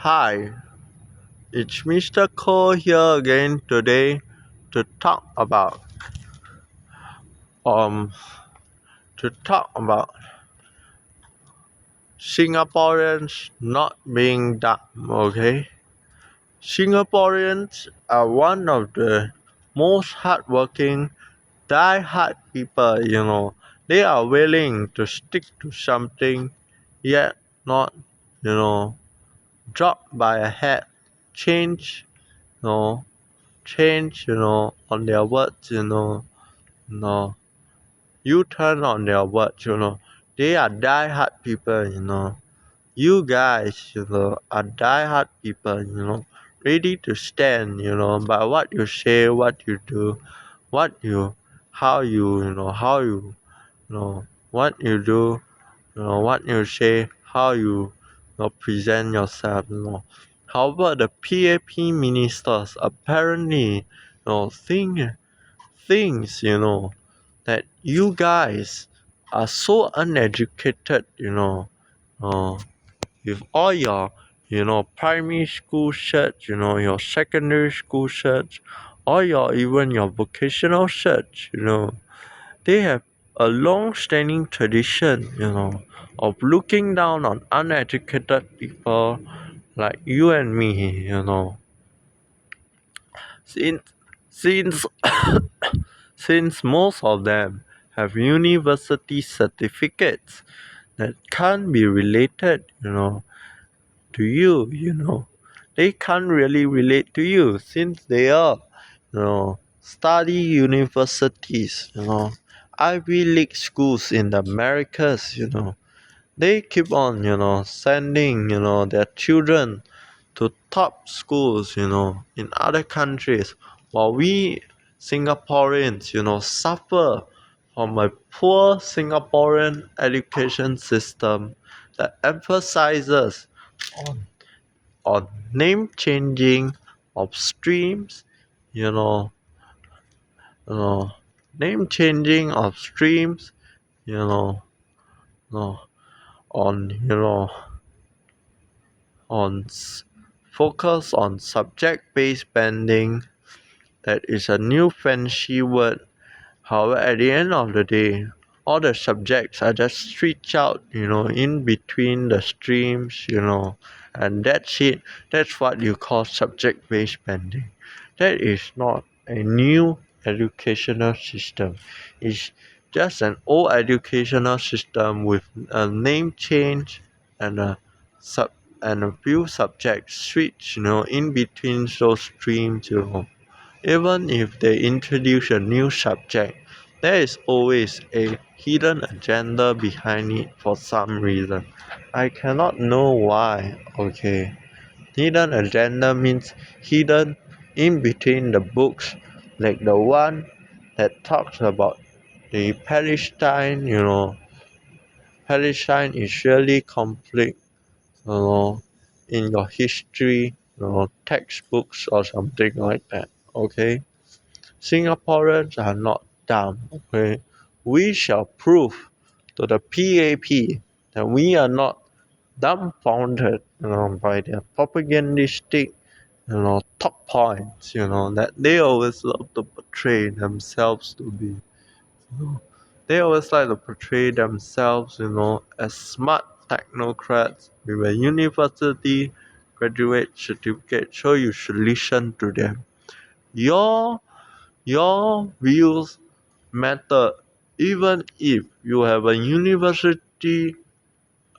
Hi, it's Mr. Koh here again today to talk about um to talk about Singaporeans not being dumb, okay? Singaporeans are one of the most hardworking, die-hard people. They are willing to stick to something yet not, you know, drop by a hat, change, you know, on their words. No, you turn on their words. They are die-hard people. You guys, are die-hard people, ready to stand, by what you say, what you do, what you, how you, what you do, what you say, how you present yourself. However, the PAP ministers apparently, thinks that you guys are so uneducated, uh, with all your primary school certs, your secondary school certs, or even your vocational certs. They have a long-standing tradition, of looking down on uneducated people like you and me. Since since since most of them have university certificates that can't be related, to you. They can't really relate to you since they are, study universities, Ivy League schools in the Americas. They keep on, sending, their children to top schools, in other countries, while we Singaporeans, suffer from a poor Singaporean education system that emphasizes on on name changing of streams, you know, uh, name changing of streams, you know, uh, on you know on focus on subject-based banding. That is a new fancy word. However, at the end of the day, all the subjects are just switched out, in between the streams, and that's it. That's what you call subject-based banding. That is not a new educational system. It's just an old educational system with a name change and sub a few subjects switch, in between those streams. Even if they introduce a new subject, there is always a hidden agenda behind it for some reason. I cannot know why, okay? Hidden agenda means hidden in between the books, like the one that talks about the Palestine Israeli conflict, in your history, textbooks or something like that, okay? Singaporeans are not dumb, okay? We shall prove to the PAP that we are not dumbfounded, by their propagandistic, top points, that they always love to portray themselves to be. They always like to portray themselves, as smart technocrats with a university graduate certificate, so you should listen to them. Your your views matter even if you have a university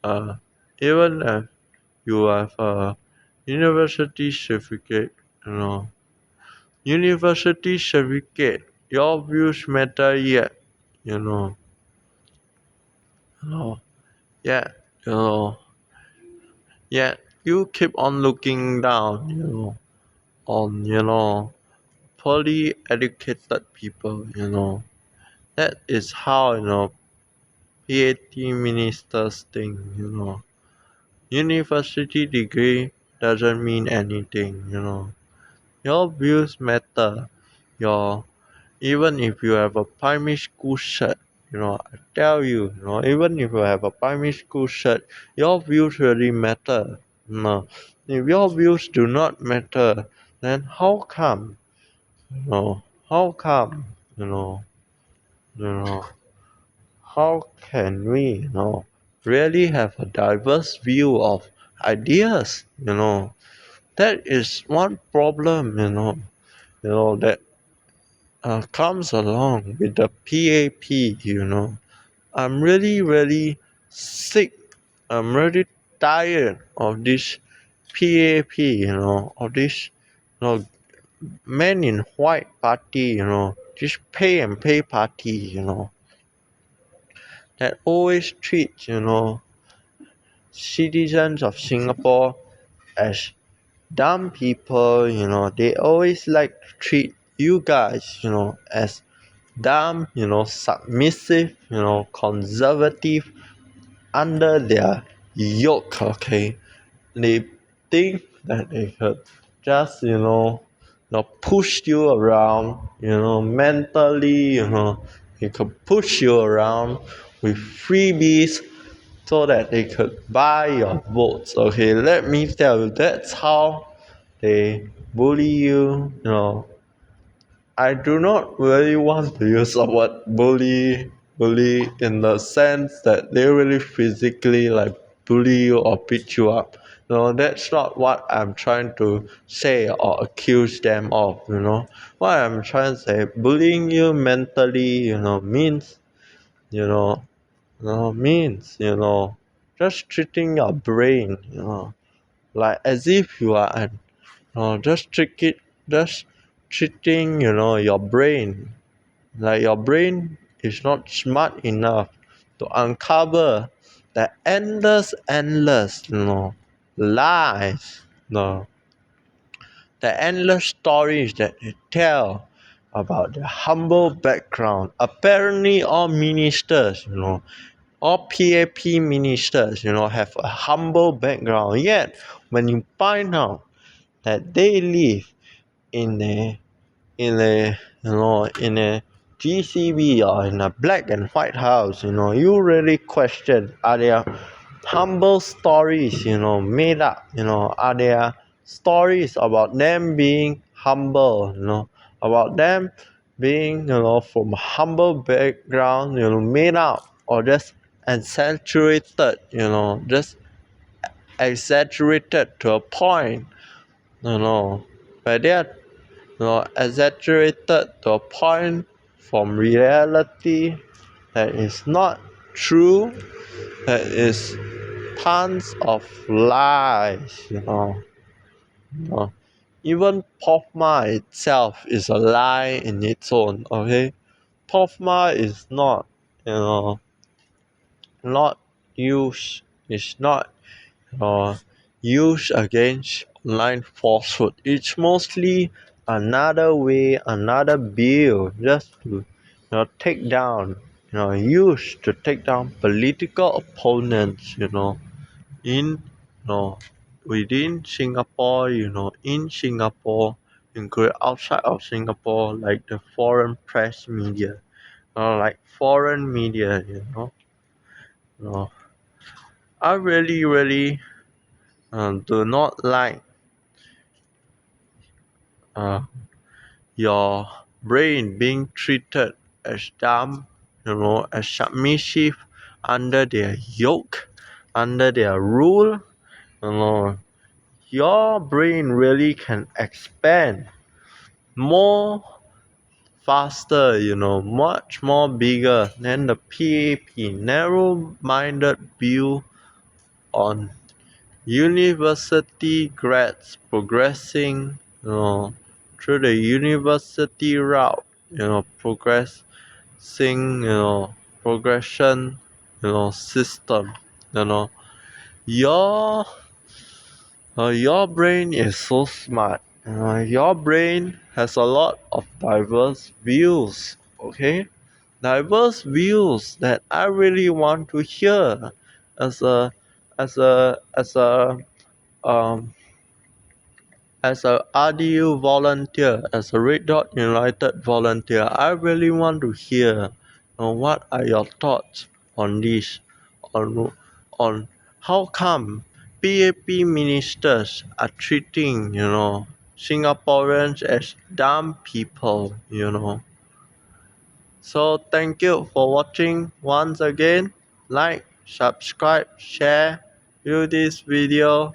uh, even if you have a university certificate, university certificate, your views matter you know you know yet you know yet you keep on looking down, on poorly educated people. That is how PhD ministers think. University degree doesn't mean anything. Your views matter. Your Even if you have a primary school cert, I tell you, even if you have a primary school cert, your views really matter. If your views do not matter, then how come? You know, how come? You know, you know, how can we, really have a diverse view of ideas? That is one problem. That comes along with the PAP. I'm really, really sick. I'm really tired of this PAP. Of this, men in white party. This pay and pay party. That always treats, citizens of Singapore as dumb people. They always like to treat you guys, as dumb, submissive, conservative, under their yoke. Okay, they think that they could just, push you around, mentally, they could push you around with freebies so that they could buy your votes. Okay, let me tell you, that's how they bully you. I do not really want to use the word bully in the sense that they really physically like bully you or beat you up. That's not what I'm trying to say or accuse them of. What I'm trying to say, bullying you mentally, means, you know, means, just treating your brain, like as if you are an, just just treating, your brain, like your brain is not smart enough to uncover the endless, lies, the endless stories that they tell about their humble background. Apparently, all ministers, all PAP ministers, have a humble background. Yet, when you find out that they live in a in a GCB or in a black and white house, you really question, are there humble stories, made up, are there stories about them being humble, about them being, from a humble background, made up, or just exaggerated, just exaggerated to a point, where they are, exaggerated to a point from reality that is not true, that is tons of lies. You know. Even Pofma itself is a lie in its own. Okay, Pofma is not, not used. It's not used against online falsehood. It's mostly another way, another bill just to, take down, used to take down political opponents, in, within Singapore, in Singapore, include outside of Singapore, like the foreign press media, like foreign media, you know. I really, really do not like uh, your brain being treated as dumb, as submissive under their yoke, under their rule. Your brain really can expand more faster, much more bigger than the PAP, narrow-minded view on university grads progressing, through the university route, progression, system, you know. Your your brain is so smart. Your brain has a lot of diverse views. Okay, diverse views that I really want to hear as a um as a RDU volunteer, as a Red Dot United volunteer. I really want to hear, what are your thoughts on this, on how come PAP ministers are treating, Singaporeans as dumb people. So thank you for watching once again. Like, subscribe, share, view this video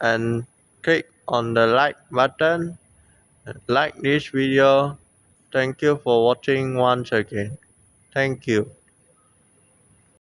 and click on the like button. Like this video. Thank you for watching once again. Thank you.